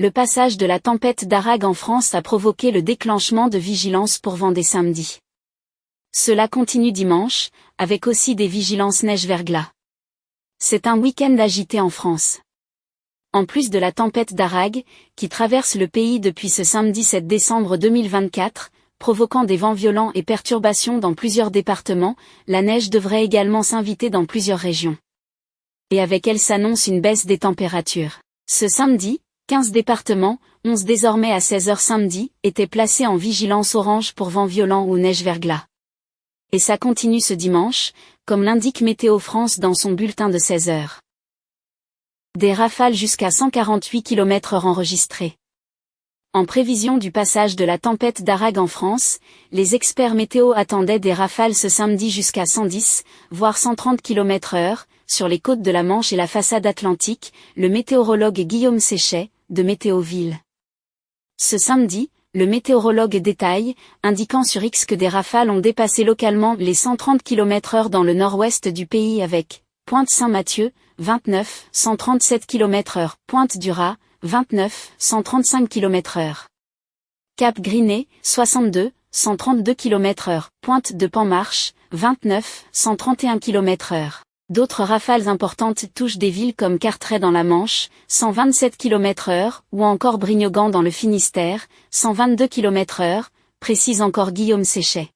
Le passage de la tempête d'Arag en France a provoqué le déclenchement de vigilance pour vent dès samedi. Cela continue dimanche, avec aussi des vigilances neige-verglas. C'est un week-end agité en France. En plus de la tempête d'Arag, qui traverse le pays depuis ce samedi 7 décembre 2024, provoquant des vents violents et perturbations dans plusieurs départements, la neige devrait également s'inviter dans plusieurs régions. Et avec elle s'annonce une baisse des températures. Ce samedi, 15 départements, 11 désormais à 16h samedi, étaient placés en vigilance orange pour vent violent ou neige-verglas. Et ça continue ce dimanche, comme l'indique Météo France dans son bulletin de 16h. Des rafales jusqu'à 148 km/h enregistrées. En prévision du passage de la tempête d'Arag en France, les experts météo attendaient des rafales ce samedi jusqu'à 110, voire 130 km/h, sur les côtes de la Manche et la façade atlantique, le météorologue Guillaume Séchet, de Météoville. Ce samedi, le météorologue détaille, indiquant sur X que des rafales ont dépassé localement les 130 km/h dans le nord-ouest du pays avec Pointe-Saint-Mathieu, 29, 137 km/h, Pointe-du-Raz, 29, 135 km/h. Cap-Griné, 62, 132 km/h, Pointe de Panmarche, 29, 131 km/h. D'autres rafales importantes touchent des villes comme Carteret dans la Manche, 127 km/h, ou encore Brignogan dans le Finistère, 122 km/h, précise encore Guillaume Séchet.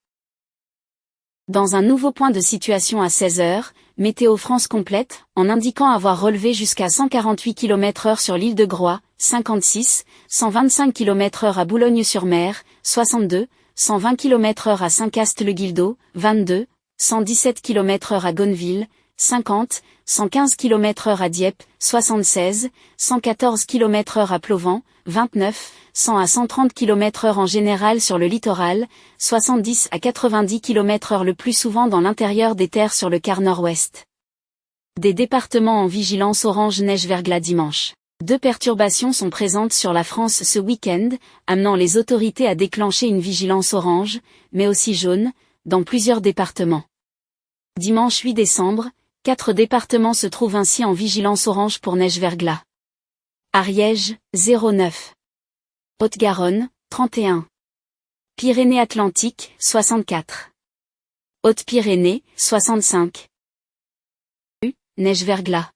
Dans un nouveau point de situation à 16h, Météo France complète, en indiquant avoir relevé jusqu'à 148 km/h sur l'île de Groix, 56, 125 km/h à Boulogne-sur-Mer, 62, 120 km/h à Saint-Cast-le-Guildo, 22, 117 km/h à Gonneville, 50, 115 km/h à Dieppe, 76, 114 km/h à Plovan, 29, 100 à 130 km/h en général sur le littoral, 70 à 90 km/h le plus souvent dans l'intérieur des terres sur le quart nord-ouest. Des départements en vigilance orange neige-verglas dimanche. 2 perturbations sont présentes sur la France ce week-end, amenant les autorités à déclencher une vigilance orange, mais aussi jaune, dans plusieurs départements. Dimanche 8 décembre, 4 départements se trouvent ainsi en vigilance orange pour neige-verglas. Ariège, 09. Haute-Garonne, 31. Pyrénées-Atlantiques, 64. Haute-Pyrénées, 65. Neige-verglas.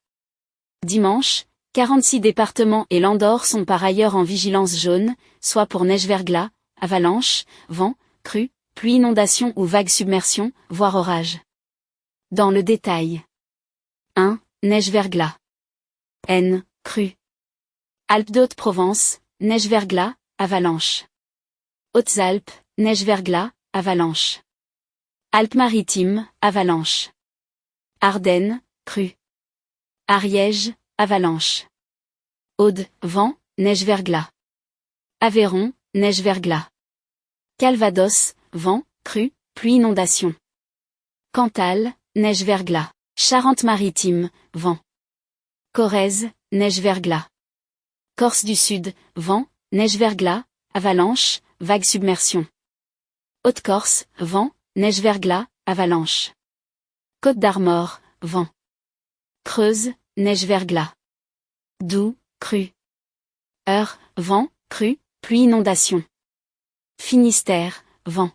Dimanche, 46 départements et l'Andorre sont par ailleurs en vigilance jaune, soit pour neige-verglas, avalanche, vent, crue, pluie inondation ou vague submersion, voire orage. Dans le détail. 1. Neige-verglas. N. Crue. Alpes de Haute-Provence, neige-verglas, avalanche. Hautes-Alpes, neige-verglas, avalanche. Alpes-Maritimes, avalanche. Ardennes, crue. Ariège, avalanche. Aude, vent, neige-verglas. Aveyron, neige-verglas. Calvados, vent, crue, pluie inondation. Cantal, neige-verglas. Charente-Maritime, vent. Corrèze, neige-verglas. Corse du Sud, vent, neige-verglas, avalanche, vague submersion. Haute-Corse, vent, neige-verglas, avalanche. Côte d'Armor, vent. Creuse, neige-verglas. Doubs, crue. Eure, vent, crue, pluie inondation. Finistère, vent.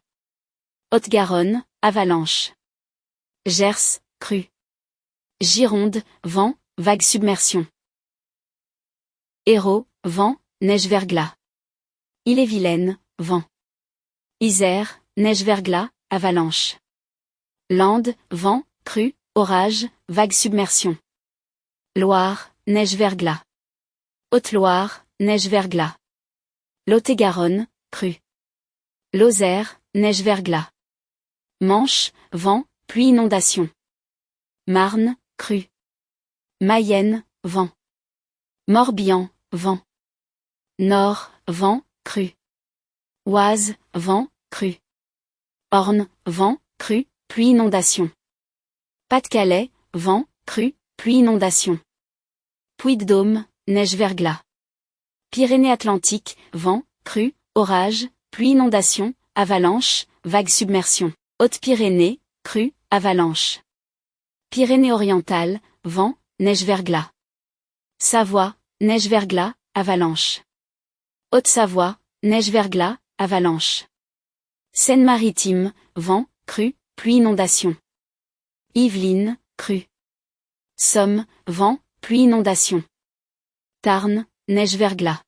Haute-Garonne, avalanche. Gers, crue. Gironde, vent, vague submersion. Hérault, vent, neige-verglas. Ille-et-Vilaine, vent. Isère, neige-verglas, avalanche. Landes, vent, crue, orage, vague submersion. Loire, neige-verglas. Haute-Loire, neige-verglas. Lot-et-Garonne, crue. Lozère, neige-verglas. Manche, vent, pluie inondation. Marne, crue. Mayenne, vent. Morbihan, vent. Nord, vent, crue. Oise, vent, crue. Orne, vent, crue, pluie inondation. Pas-de-Calais, vent, crue, pluie inondation. Puy-de-Dôme, neige-verglas. Pyrénées-Atlantiques, vent, crue, orage, pluie inondation, avalanche, vague submersion. Haute-Pyrénées, crue, avalanche. Pyrénées-Orientales, vent, neige-verglas. Savoie, neige-verglas, avalanche. Haute-Savoie, neige-verglas, avalanche. Seine-Maritime, vent, crue, pluie inondation. Yvelines, crue. Somme, vent, pluie inondation. Tarn, neige-verglas.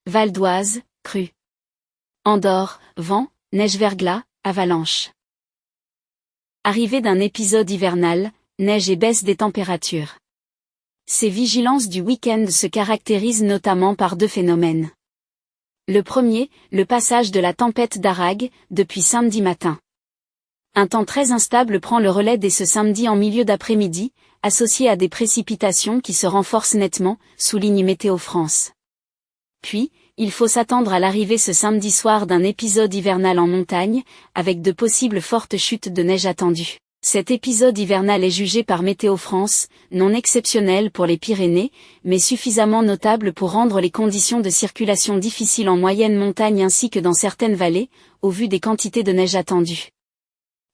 Val d'Oise, crue. Andorre, vent, neige-verglas, avalanche. Arrivée d'un épisode hivernal, neige et baisse des températures. Ces vigilances du week-end se caractérisent notamment par deux phénomènes. Le premier, le passage de la tempête d'Arag, depuis samedi matin. Un temps très instable prend le relais dès ce samedi en milieu d'après-midi, associé à des précipitations qui se renforcent nettement, souligne Météo France. Puis, il faut s'attendre à l'arrivée ce samedi soir d'un épisode hivernal en montagne, avec de possibles fortes chutes de neige attendues. Cet épisode hivernal est jugé par Météo France, non exceptionnel pour les Pyrénées, mais suffisamment notable pour rendre les conditions de circulation difficiles en moyenne montagne ainsi que dans certaines vallées, au vu des quantités de neige attendues.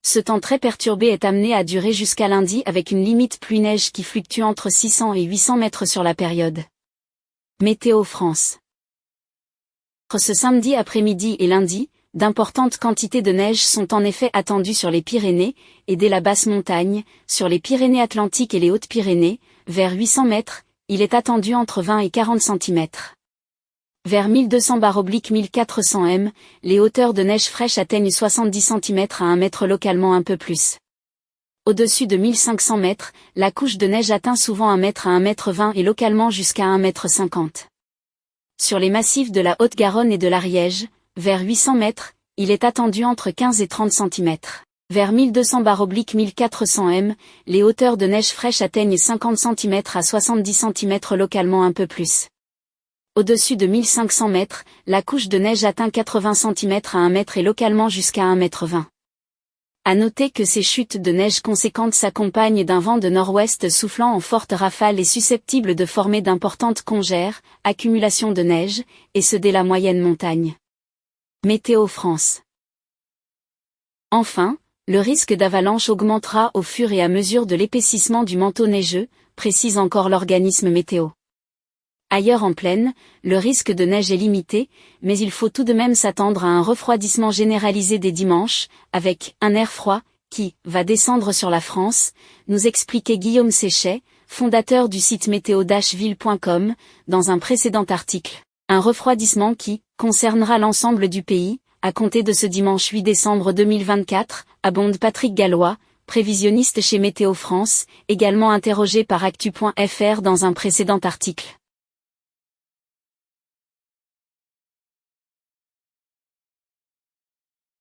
Ce temps très perturbé est amené à durer jusqu'à lundi avec une limite pluie-neige qui fluctue entre 600 et 800 mètres sur la période. Météo France. Ce samedi après-midi et lundi, d'importantes quantités de neige sont en effet attendues sur les Pyrénées, et dès la basse montagne, sur les Pyrénées-Atlantiques et les Hautes-Pyrénées, vers 800 mètres, il est attendu entre 20 et 40 cm. Vers 1200/1400 m, les hauteurs de neige fraîche atteignent 70 cm à 1 mètre localement un peu plus. Au-dessus de 1500 mètres, la couche de neige atteint souvent 1 mètre à 1 mètre 20 et localement jusqu'à 1 mètre 50. Sur les massifs de la Haute-Garonne et de l'Ariège, vers 800 mètres, il est attendu entre 15 et 30 cm. Vers 1200/1400 m, les hauteurs de neige fraîche atteignent 50 cm à 70 cm localement un peu plus. Au-dessus de 1500 mètres, la couche de neige atteint 80 cm à 1 mètre et localement jusqu'à 1 mètre 20. À noter que ces chutes de neige conséquentes s'accompagnent d'un vent de nord-ouest soufflant en fortes rafales et susceptible de former d'importantes congères, accumulations de neige, et ce dès la moyenne montagne. Météo France. Enfin, le risque d'avalanche augmentera au fur et à mesure de l'épaississement du manteau neigeux, précise encore l'organisme météo. Ailleurs en plaine, le risque de neige est limité, mais il faut tout de même s'attendre à un refroidissement généralisé dès dimanche, avec un air froid, qui va descendre sur la France, nous expliquait Guillaume Séchet, fondateur du site météo-ville.com, dans un précédent article. Un refroidissement qui concernera l'ensemble du pays, à compter de ce dimanche 8 décembre 2024, abonde Patrick Gallois, prévisionniste chez Météo France, également interrogé par Actu.fr dans un précédent article.